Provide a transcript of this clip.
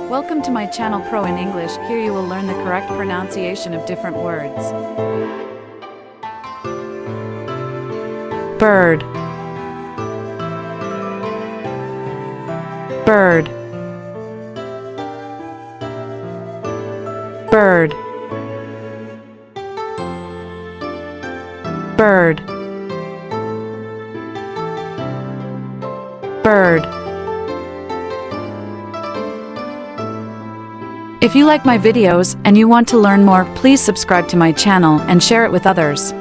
Welcome to my channel Pro in English. Here you will learn the correct pronunciation of different words. Bird. Bird. Bird. Bird. Bird. If you like my videos and you want to learn more, please subscribe to my channel and share it with others.